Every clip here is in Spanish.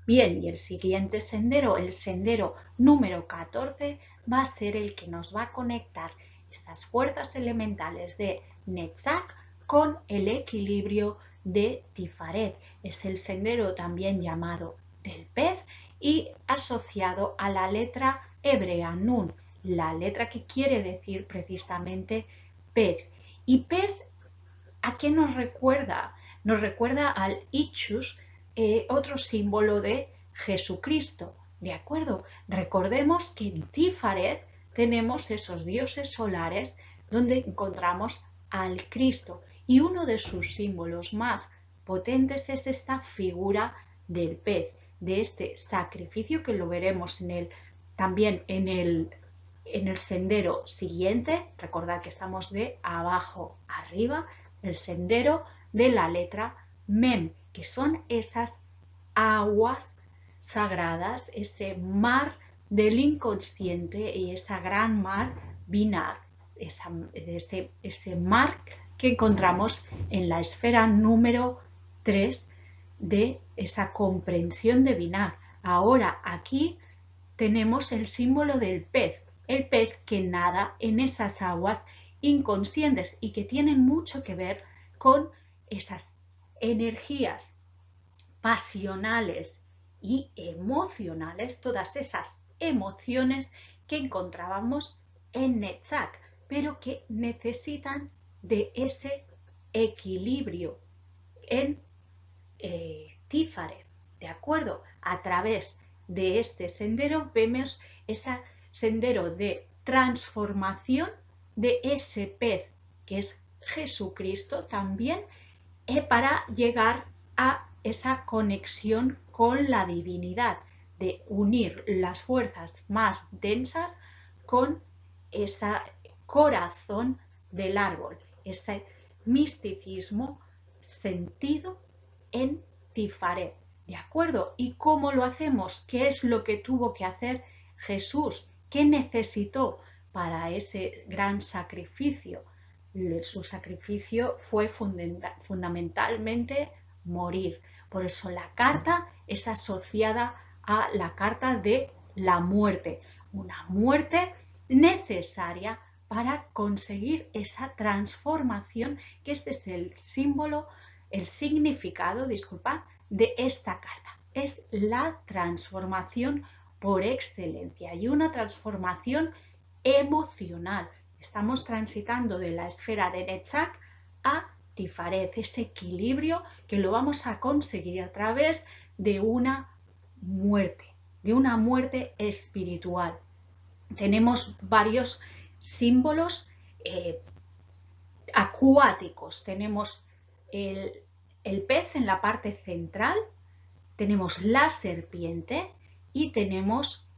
Bien, y el siguiente sendero, el sendero número 14, va a ser el que nos va a conectar estas fuerzas elementales de Netzach con el equilibrio de Tifaret. Es el sendero también llamado del pez y asociado a la letra hebrea Nun, la letra que quiere decir precisamente pez. Y pez, ¿a qué nos recuerda? Nos recuerda al Ichus, otro símbolo de Jesucristo. ¿De acuerdo? Recordemos que en Tifaret tenemos esos dioses solares donde encontramos al Cristo y uno de sus símbolos más potentes es esta figura del pez, de este sacrificio que lo veremos también en el sendero siguiente. Recordad que estamos de abajo arriba, el sendero de la letra Mem, que son esas aguas sagradas, ese mar del inconsciente y esa gran mar Binar, ese mar que encontramos en la esfera número 3 de esa comprensión de Binar. Ahora aquí tenemos el símbolo del pez, el pez que nada en esas aguas inconscientes y que tienen mucho que ver con esas energías pasionales y emocionales, todas esas emociones que encontrábamos en Netzach, pero que necesitan de ese equilibrio en Tifaret, ¿de acuerdo? A través de este sendero vemos ese sendero de transformación de ese pez que es Jesucristo también para llegar a esa conexión con la divinidad, de unir las fuerzas más densas con ese corazón del árbol, ese misticismo sentido en Tifaret. ¿De acuerdo? ¿Y cómo lo hacemos? ¿Qué es lo que tuvo que hacer Jesús? ¿Qué necesitó para ese gran sacrificio? Su sacrificio fue fundamentalmente morir. Por eso la carta es asociada a la carta de la muerte, una muerte necesaria para conseguir esa transformación, que este es el símbolo, el significado, disculpad, de esta carta. Es la transformación por excelencia y una transformación emocional. Estamos transitando de la esfera de Netzach a Tifaret, ese equilibrio que lo vamos a conseguir a través de una muerte espiritual. Tenemos varios símbolos acuáticos. Tenemos el pez en la parte central, tenemos la serpiente y tenemos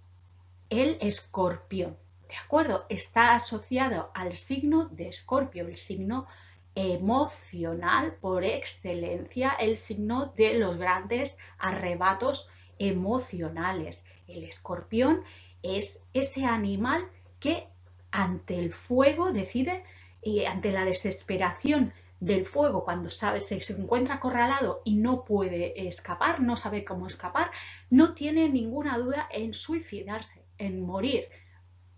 el escorpión. ¿De acuerdo? Está asociado al signo de Escorpio, el signo emocional por excelencia, el signo de los grandes arrebatos emocionales. El escorpión es ese animal que ante el fuego decide, y ante la desesperación del fuego, cuando se encuentra acorralado y no puede escapar, no sabe cómo escapar, no tiene ninguna duda en suicidarse, en morir,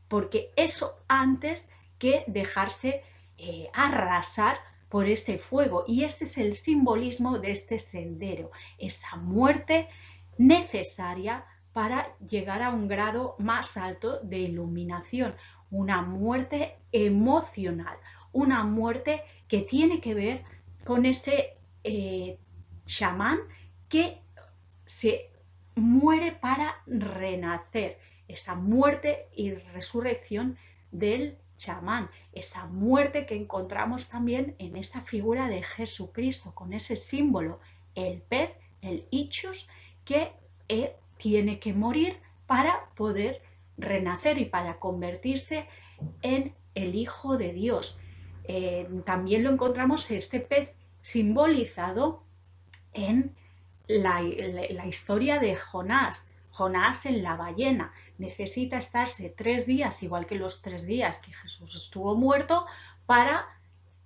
porque eso antes que dejarse arrasar por ese fuego. Y este es el simbolismo de este sendero, esa muerte necesaria para llegar a un grado más alto de iluminación, una muerte emocional, una muerte que tiene que ver con ese chamán que se muere para renacer, esa muerte y resurrección del chamán, esa muerte que encontramos también en esta figura de Jesucristo, con ese símbolo, el pez, el Ichus, que tiene que morir para poder renacer y para convertirse en el Hijo de Dios. También lo encontramos este pez simbolizado en la historia de Jonás. Jonás en la ballena necesita estarse 3 días, igual que los 3 días que Jesús estuvo muerto, para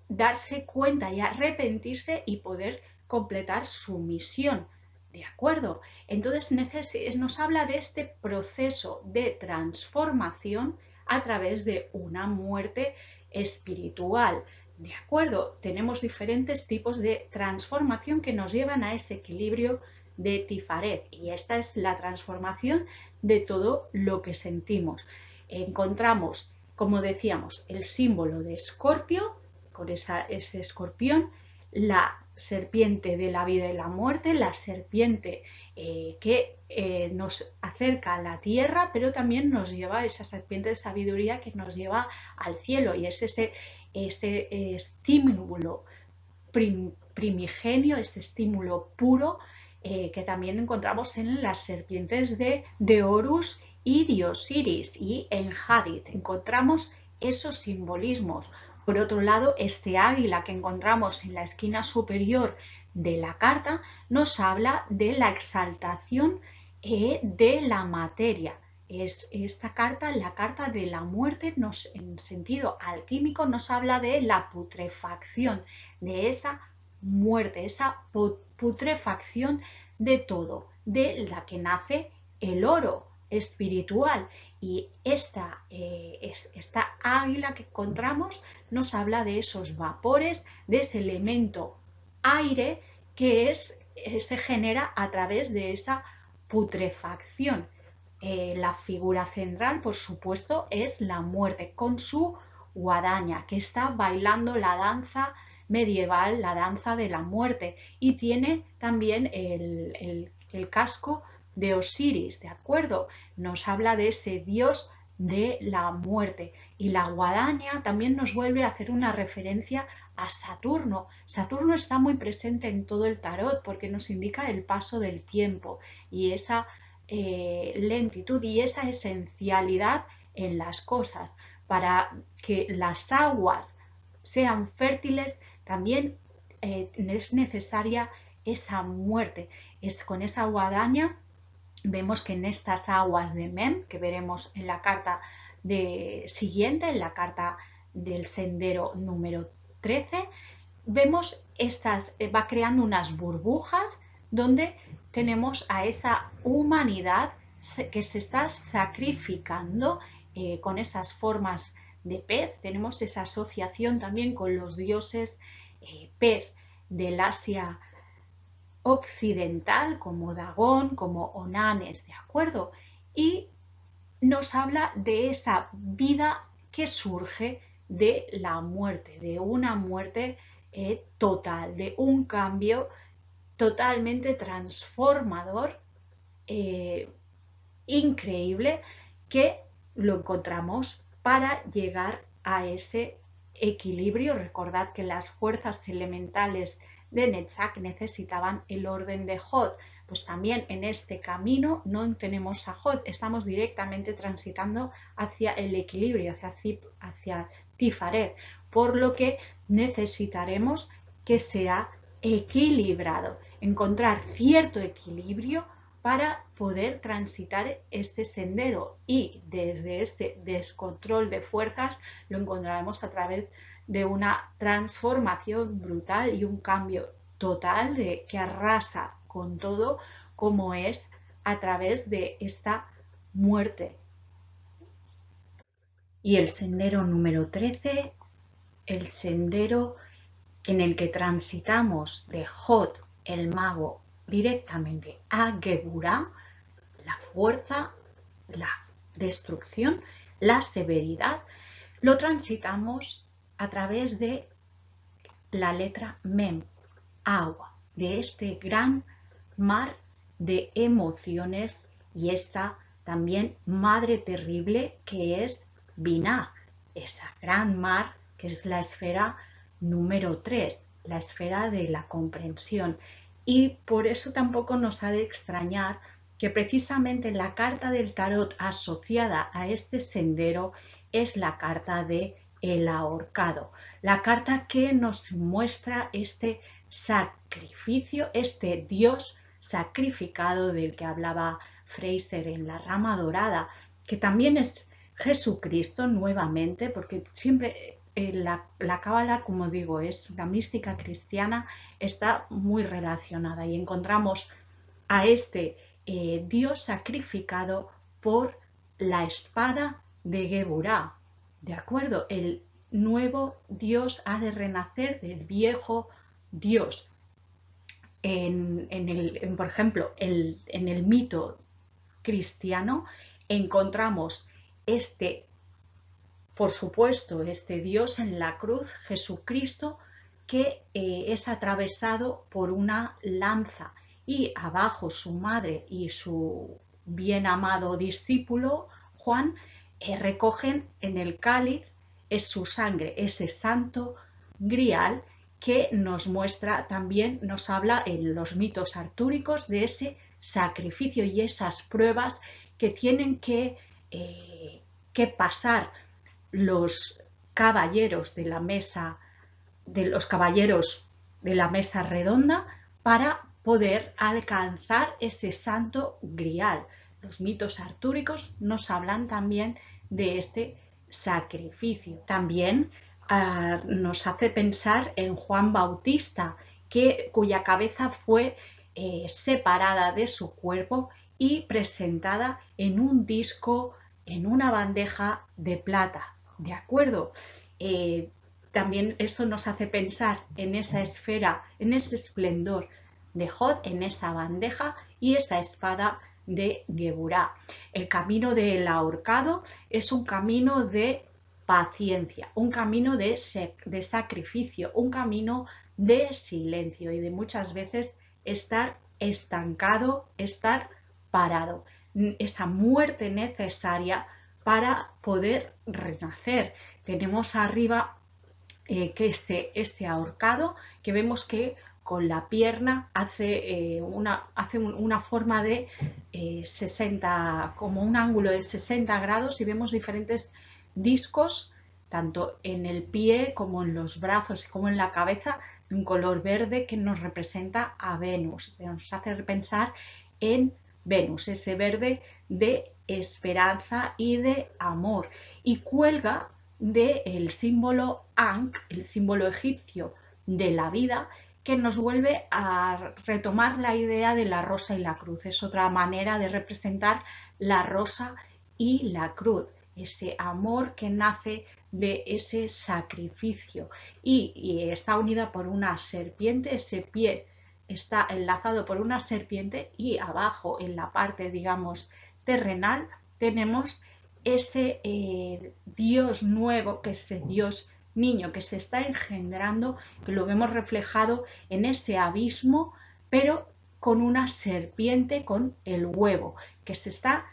darse cuenta y arrepentirse y poder completar su misión. ¿De acuerdo? Entonces nos habla de este proceso de transformación a través de una muerte espiritual. ¿De acuerdo? Tenemos diferentes tipos de transformación que nos llevan a ese equilibrio de Tifaret, y esta es la transformación de todo lo que sentimos. Encontramos, como decíamos, el símbolo de Escorpio, con ese escorpión, la serpiente de la vida y la muerte, la serpiente que nos acerca a la tierra, pero también nos lleva, esa serpiente de sabiduría que nos lleva al cielo, y es ese estímulo primigenio, este estímulo puro que también encontramos en las serpientes de Horus y de Osiris, y en Hadith encontramos esos simbolismos. Por otro lado, este águila que encontramos en la esquina superior de la carta nos habla de la exaltación de la materia. Es esta carta, la carta de la muerte, en sentido alquímico nos habla de la putrefacción, de esa muerte, esa putrefacción de todo, de la que nace el oro espiritual. Y esta águila que encontramos nos habla de esos vapores, de ese elemento aire que se genera a través de esa putrefacción. La figura central, por supuesto, es la muerte con su guadaña, que está bailando la danza medieval, la danza de la muerte, y tiene también el casco de Osiris, ¿de acuerdo? Nos habla de ese dios de la muerte, y la guadaña también nos vuelve a hacer una referencia a Saturno. Saturno está muy presente en todo el tarot porque nos indica el paso del tiempo y esa lentitud y esa esencialidad en las cosas. Para que las aguas sean fértiles también es necesaria esa muerte. Con esa guadaña vemos que en estas aguas de Mem, que veremos en la carta siguiente, en la carta del sendero número 13, vemos va creando unas burbujas donde tenemos a esa humanidad que se está sacrificando con esas formas de pez. Tenemos esa asociación también con los dioses pez del Asia occidental, como Dagón, como Onanes, ¿de acuerdo? Y nos habla de esa vida que surge de la muerte, de una muerte total, de un cambio totalmente transformador, increíble, que lo encontramos para llegar a ese equilibrio. Recordad que las fuerzas elementales de Netzach necesitaban el orden de Hod. Pues también en este camino no tenemos a Hod, estamos directamente transitando hacia el equilibrio, hacia Tifaret, por lo que necesitaremos que sea equilibrado, encontrar cierto equilibrio para poder transitar este sendero, y desde este descontrol de fuerzas lo encontraremos a través de una transformación brutal y un cambio total que arrasa con todo, como es a través de esta muerte. Y el sendero número 13, el sendero en el que transitamos de Hod, el mago, directamente a Geburah, la fuerza, la destrucción, la severidad, lo transitamos a través de la letra Mem, agua, de este gran mar de emociones y esta también madre terrible que es Binah, esa gran mar que es la esfera número 3, la esfera de la comprensión. Y por eso tampoco nos ha de extrañar que precisamente la carta del tarot asociada a este sendero es la carta de el ahorcado, la carta que nos muestra este sacrificio, este Dios sacrificado del que hablaba Fraser en la rama dorada, que también es Jesucristo nuevamente, porque siempre la cábala, como digo, es la mística cristiana, está muy relacionada y encontramos a este Dios sacrificado por la espada de Geburá. ¿De acuerdo? El nuevo Dios ha de renacer del viejo Dios. Por ejemplo, en el mito cristiano encontramos por supuesto, este Dios en la cruz, Jesucristo, que es atravesado por una lanza y abajo su madre y su bien amado discípulo Juan recogen en el cáliz es su sangre, ese santo grial que nos muestra también, nos habla en los mitos artúricos de ese sacrificio y esas pruebas que tienen que pasar los caballeros de la mesa, redonda, para poder alcanzar ese santo grial. Los mitos artúricos nos hablan también de este sacrificio. También nos hace pensar en Juan Bautista, cuya cabeza fue separada de su cuerpo y presentada en un disco, en una bandeja de plata. ¿De acuerdo? También esto nos hace pensar en esa esfera, en ese esplendor de Jod, en esa bandeja y esa espada de Geburá. El camino del ahorcado es un camino de paciencia, un camino de sacrificio, un camino de silencio y de muchas veces estar estancado, estar parado. Esa muerte necesaria para poder renacer. Tenemos arriba que este ahorcado, que vemos que con la pierna hace una forma de 60, como un ángulo de 60 grados, y vemos diferentes discos, tanto en el pie como en los brazos y como en la cabeza, de un color verde que nos representa a Venus. Nos hace pensar en Venus, ese verde de esperanza y de amor, y cuelga del símbolo Ankh, el símbolo egipcio de la vida, que nos vuelve a retomar la idea de la rosa y la cruz. Es otra manera de representar la rosa y la cruz, ese amor que nace de ese sacrificio, y está unida por una serpiente. Ese pie está enlazado por una serpiente y abajo, en la parte, digamos, terrenal, tenemos ese Dios nuevo, que es ese Dios niño que se está engendrando, que lo vemos reflejado en ese abismo, pero con una serpiente, con el huevo, que se está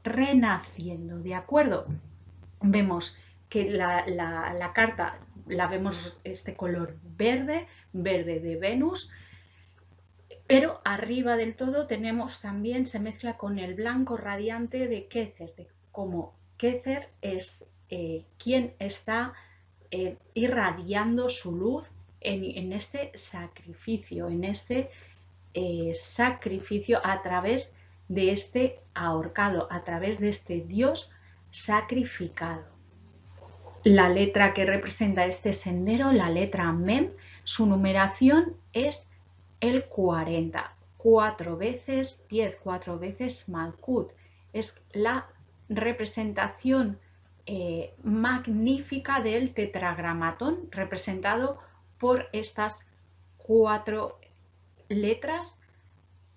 renaciendo, ¿de acuerdo? Vemos que la carta la vemos este color verde, verde de Venus, pero arriba del todo tenemos también, se mezcla con el blanco radiante de Keter, como Keter es quien está irradiando su luz en este sacrificio, sacrificio a través de este ahorcado, a través de este Dios sacrificado. La letra que representa este sendero, la letra Mem, su numeración es el 40, 4 veces 10, 4 veces Malkut. Es la representación magnífica del tetragramatón, representado por estas 4 letras,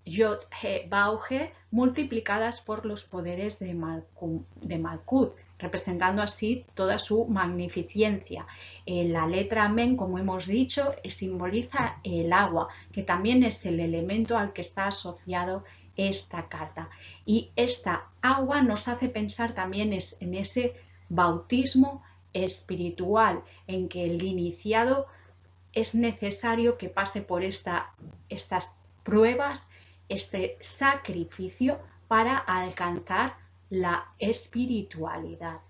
Yod, He, Bau, He, multiplicadas por los poderes de Malkut, representando así toda su magnificencia. La letra Men, como hemos dicho, simboliza el agua, que también es el elemento al que está asociado esta carta. Y esta agua nos hace pensar también en ese bautismo espiritual, en que el iniciado es necesario que pase por estas pruebas, este sacrificio, para alcanzar la espiritualidad.